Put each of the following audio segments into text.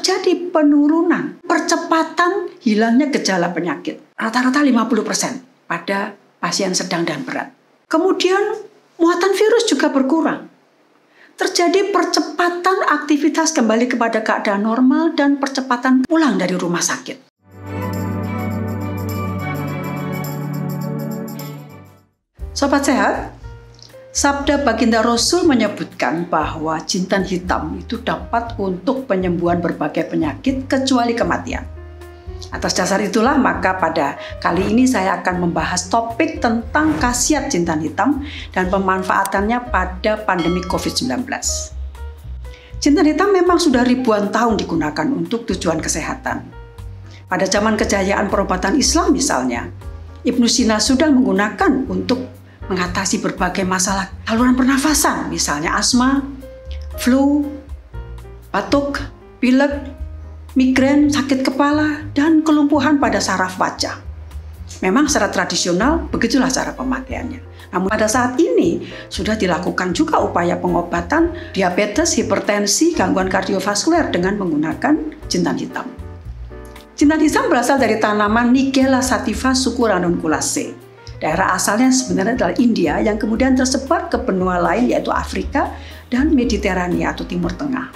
terjadi penurunan, percepatan hilangnya gejala penyakit. Rata-rata 50% pada pasien sedang dan berat. Kemudian muatan virus juga berkurang. Terjadi percepatan aktivitas kembali kepada keadaan normal dan percepatan pulang dari rumah sakit. Sobat sehat, sabda baginda Rasul menyebutkan bahwa jintan hitam itu dapat untuk penyembuhan berbagai penyakit kecuali kematian. Atas dasar itulah maka pada kali ini saya akan membahas topik tentang khasiat jintan hitam dan pemanfaatannya pada pandemi COVID-19. Jintan hitam memang sudah ribuan tahun digunakan untuk tujuan kesehatan. Pada zaman kejayaan perobatan Islam misalnya, Ibnu Sina sudah menggunakan untuk mengatasi berbagai masalah saluran pernafasan, misalnya asma, flu, batuk, pilek, migrain, sakit kepala, dan kelumpuhan pada saraf wajah. Memang secara tradisional begitulah cara pemakaiannya. Namun pada saat ini sudah dilakukan juga upaya pengobatan diabetes, hipertensi, gangguan kardiovaskuler dengan menggunakan jintan hitam. Jintan hitam berasal dari tanaman Nigella sativa suku Ranunculaceae. Daerah asalnya sebenarnya adalah India yang kemudian tersebar ke benua lain yaitu Afrika dan Mediterania atau Timur Tengah.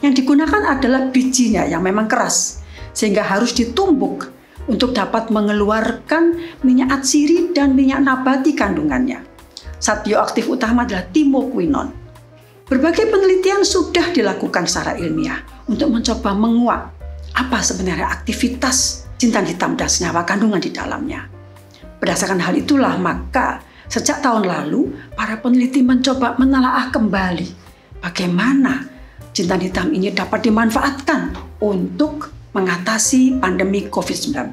Yang digunakan adalah bijinya yang memang keras sehingga harus ditumbuk untuk dapat mengeluarkan minyak atsiri dan minyak nabati kandungannya. Zat bioaktif utama adalah timoquinone. Berbagai penelitian sudah dilakukan secara ilmiah untuk mencoba menguak apa sebenarnya aktivitas jintan hitam dan senyawa kandungan di dalamnya. Berdasarkan hal itulah maka sejak tahun lalu para peneliti mencoba menelaah kembali bagaimana jintan hitam ini dapat dimanfaatkan untuk mengatasi pandemi COVID-19.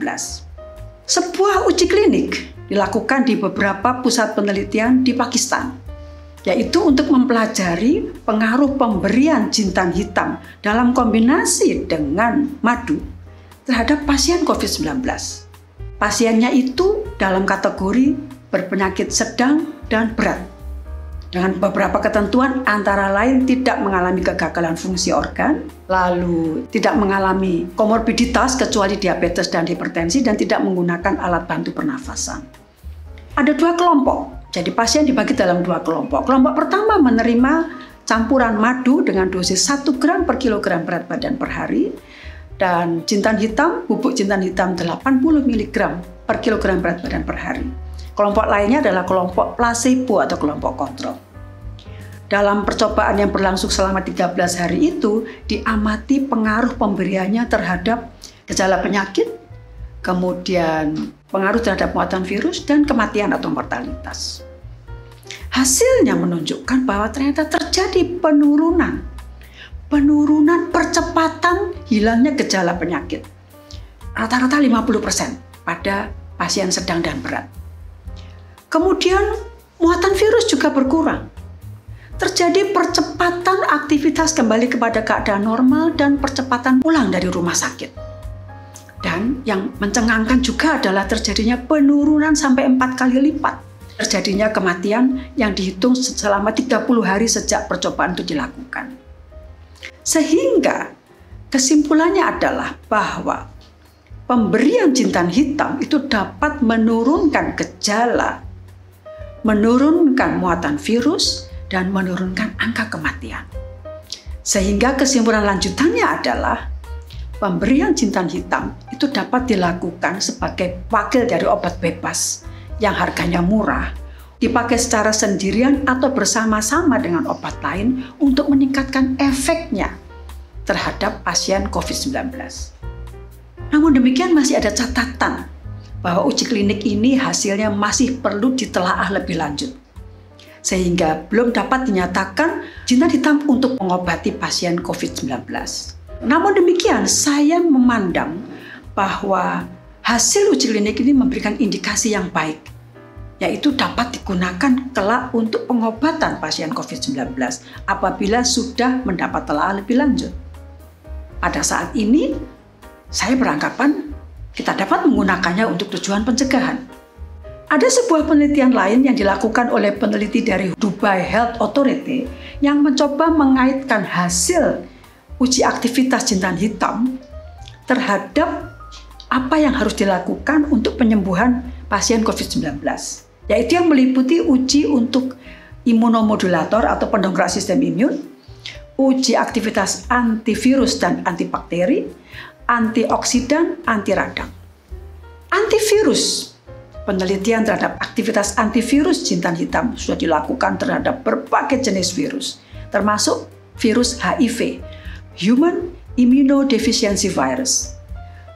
Sebuah uji klinik dilakukan di beberapa pusat penelitian di Pakistan, yaitu untuk mempelajari pengaruh pemberian jintan hitam dalam kombinasi dengan madu terhadap pasien COVID-19. Pasiennya itu dalam kategori berpenyakit sedang dan berat. Dengan beberapa ketentuan antara lain tidak mengalami kegagalan fungsi organ, lalu tidak mengalami komorbiditas kecuali diabetes dan hipertensi dan tidak menggunakan alat bantu pernafasan. Ada dua kelompok, jadi pasien dibagi dalam dua kelompok. Kelompok pertama menerima campuran madu dengan dosis 1 gram per kilogram berat badan per hari, dan jintan hitam, bubuk jintan hitam 80 mg per kilogram berat badan per hari. Kelompok lainnya adalah kelompok placebo atau kelompok kontrol. Dalam percobaan yang berlangsung selama 13 hari itu, diamati pengaruh pemberiannya terhadap gejala penyakit, kemudian pengaruh terhadap muatan virus, dan kematian atau mortalitas. Hasilnya menunjukkan bahwa ternyata terjadi penurunan percepatan hilangnya gejala penyakit. Rata-rata 50% pada pasien sedang dan berat. Kemudian muatan virus juga berkurang. Terjadi percepatan aktivitas kembali kepada keadaan normal dan percepatan pulang dari rumah sakit. Dan yang mencengangkan juga adalah terjadinya penurunan sampai 4 kali lipat. Terjadinya kematian yang dihitung selama 30 hari sejak percobaan itu dilakukan. Sehingga kesimpulannya adalah bahwa pemberian jintan hitam itu dapat menurunkan gejala, menurunkan muatan virus, dan menurunkan angka kematian. Sehingga kesimpulan lanjutannya adalah pemberian jintan hitam itu dapat dilakukan sebagai wakil dari obat bebas yang harganya murah, dipakai secara sendirian atau bersama-sama dengan obat lain untuk meningkatkan efeknya terhadap pasien COVID-19. Namun demikian masih ada catatan bahwa uji klinik ini hasilnya masih perlu ditelaah lebih lanjut. Sehingga belum dapat dinyatakan jintan hitam untuk mengobati pasien COVID-19. Namun demikian saya memandang bahwa hasil uji klinik ini memberikan indikasi yang baik, yaitu dapat digunakan kelak untuk pengobatan pasien COVID-19 apabila sudah mendapat telaah lebih lanjut. Pada saat ini, saya beranggapan kita dapat menggunakannya untuk tujuan pencegahan. Ada sebuah penelitian lain yang dilakukan oleh peneliti dari Dubai Health Authority yang mencoba mengaitkan hasil uji aktivitas jintan hitam terhadap apa yang harus dilakukan untuk penyembuhan pasien COVID-19. Yaitu yang meliputi uji untuk imunomodulator atau pendongkrak sistem imun, uji aktivitas antivirus dan antibakteri, antioksidan, anti radang. Antivirus, penelitian terhadap aktivitas antivirus jintan hitam sudah dilakukan terhadap berbagai jenis virus, termasuk virus HIV, Human Immunodeficiency Virus,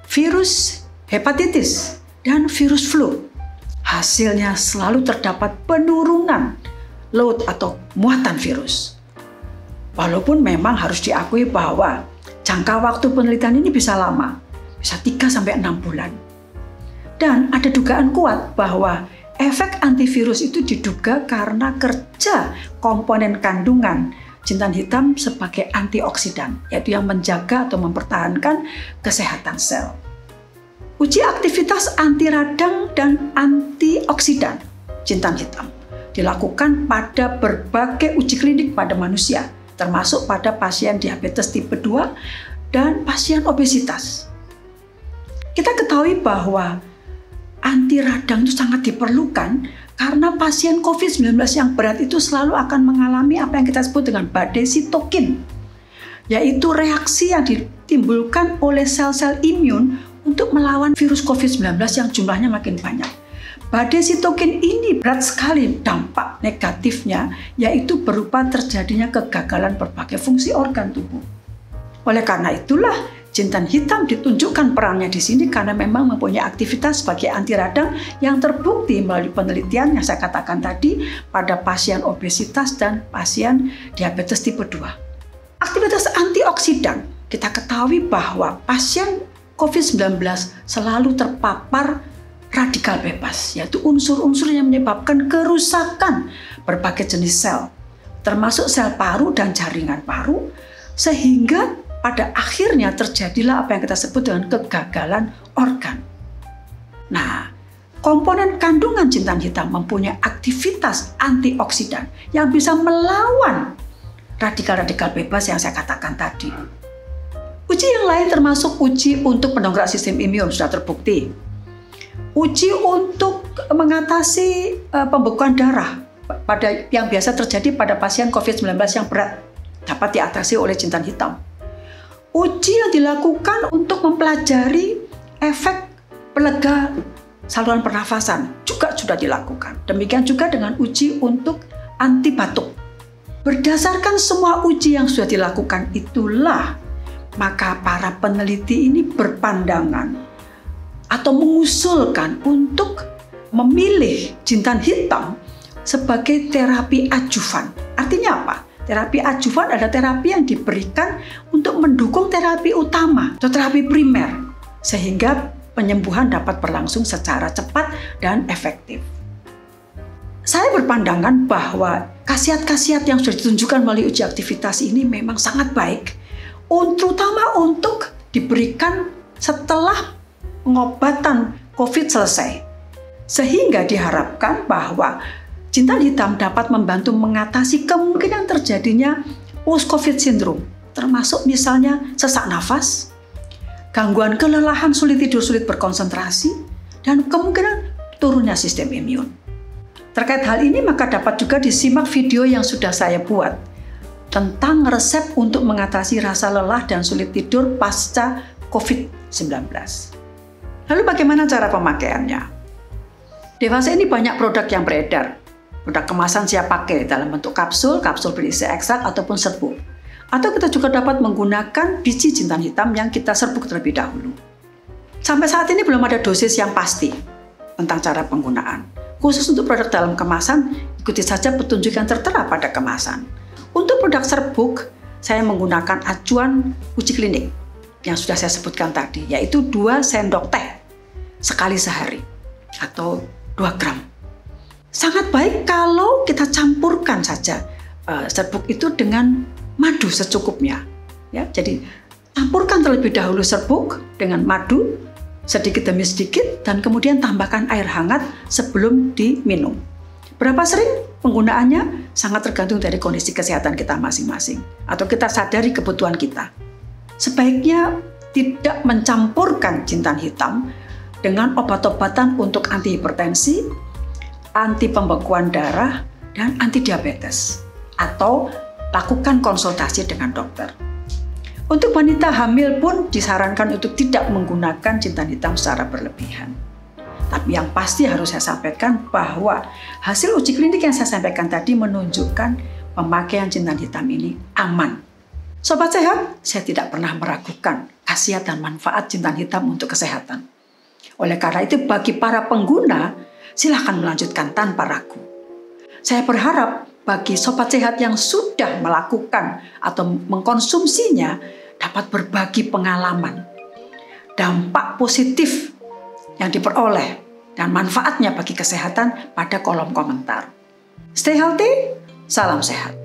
virus hepatitis, dan virus flu. Hasilnya selalu terdapat penurunan load atau muatan virus. Walaupun memang harus diakui bahwa jangka waktu penelitian ini bisa lama, bisa 3-6 bulan. Dan ada dugaan kuat bahwa efek antivirus itu diduga karena kerja komponen kandungan jintan hitam sebagai antioksidan, yaitu yang menjaga atau mempertahankan kesehatan sel. Uji aktivitas anti radang dan antioksidan jintan hitam dilakukan pada berbagai uji klinik pada manusia, termasuk pada pasien diabetes tipe 2 dan pasien obesitas. Kita ketahui bahwa anti radang itu sangat diperlukan karena pasien COVID-19 yang berat itu selalu akan mengalami apa yang kita sebut dengan badai sitokin, yaitu reaksi yang ditimbulkan oleh sel-sel imun untuk melawan virus COVID-19 yang jumlahnya makin banyak. Badai sitokin ini berat sekali dampak negatifnya, yaitu berupa terjadinya kegagalan berbagai fungsi organ tubuh. Oleh karena itulah jintan hitam ditunjukkan perannya di sini karena memang mempunyai aktivitas sebagai anti radang yang terbukti melalui penelitian yang saya katakan tadi pada pasien obesitas dan pasien diabetes tipe 2. Aktivitas antioksidan, kita ketahui bahwa pasien COVID-19 selalu terpapar radikal bebas, yaitu unsur-unsur yang menyebabkan kerusakan berbagai jenis sel, termasuk sel paru dan jaringan paru, sehingga pada akhirnya terjadilah apa yang kita sebut dengan kegagalan organ. Nah, komponen kandungan jintan hitam mempunyai aktivitas antioksidan yang bisa melawan radikal-radikal bebas yang saya katakan tadi. Uji yang lain termasuk uji untuk pendongkrak sistem imun sudah terbukti. Uji untuk mengatasi pembekuan darah yang biasa terjadi pada pasien COVID-19 yang berat dapat diatasi oleh jintan hitam. Uji yang dilakukan untuk mempelajari efek pelega saluran pernafasan juga sudah dilakukan. Demikian juga dengan uji untuk anti batuk. Berdasarkan semua uji yang sudah dilakukan itulah, maka para peneliti ini berpandangan atau mengusulkan untuk memilih jintan hitam sebagai terapi adjuvan. Artinya apa? Terapi adjuvan adalah terapi yang diberikan untuk mendukung terapi utama atau terapi primer, sehingga penyembuhan dapat berlangsung secara cepat dan efektif. Saya berpandangan bahwa khasiat-khasiat yang sudah ditunjukkan melalui uji aktivitas ini memang sangat baik, terutama untuk diberikan setelah pengobatan COVID selesai. Sehingga diharapkan bahwa jintan hitam dapat membantu mengatasi kemungkinan terjadinya post-COVID syndrome, termasuk misalnya sesak nafas, gangguan kelelahan, sulit tidur, sulit berkonsentrasi, dan kemungkinan turunnya sistem imun. Terkait hal ini maka dapat juga disimak video yang sudah saya buat tentang resep untuk mengatasi rasa lelah dan sulit tidur pasca COVID-19. Lalu bagaimana cara pemakaiannya? Dewasa ini banyak produk yang beredar. Produk kemasan siap pakai dalam bentuk kapsul, kapsul berisi ekstrak ataupun serbuk. Atau kita juga dapat menggunakan biji jintan hitam yang kita serbuk terlebih dahulu. Sampai saat ini belum ada dosis yang pasti tentang cara penggunaan. Khusus untuk produk dalam kemasan, ikuti saja petunjuk yang tertera pada kemasan. Untuk produk serbuk, saya menggunakan acuan uji klinik yang sudah saya sebutkan tadi, yaitu 2 sendok teh sekali sehari atau 2 gram. Sangat baik kalau kita campurkan saja serbuk itu dengan madu secukupnya. Ya, jadi campurkan terlebih dahulu serbuk dengan madu sedikit demi sedikit dan kemudian tambahkan air hangat sebelum diminum. Berapa sering penggunaannya sangat tergantung dari kondisi kesehatan kita masing-masing atau kita sadari kebutuhan kita. sebaiknya tidak mencampurkan jintan hitam dengan obat-obatan untuk anti hipertensi, anti pembekuan darah, dan anti diabetes, atau lakukan konsultasi dengan dokter. Untuk wanita hamil pun disarankan untuk tidak menggunakan jintan hitam secara berlebihan. Tapi yang pasti harus saya sampaikan bahwa hasil uji klinik yang saya sampaikan tadi menunjukkan pemakaian jintan hitam ini aman. Sobat sehat, saya tidak pernah meragukan khasiat dan manfaat jintan hitam untuk kesehatan. Oleh karena itu bagi para pengguna, silahkan melanjutkan tanpa ragu. Saya berharap bagi sobat sehat yang sudah melakukan atau mengkonsumsinya dapat berbagi pengalaman, dampak positif yang diperoleh, dan manfaatnya bagi kesehatan pada kolom komentar. Stay healthy, salam sehat.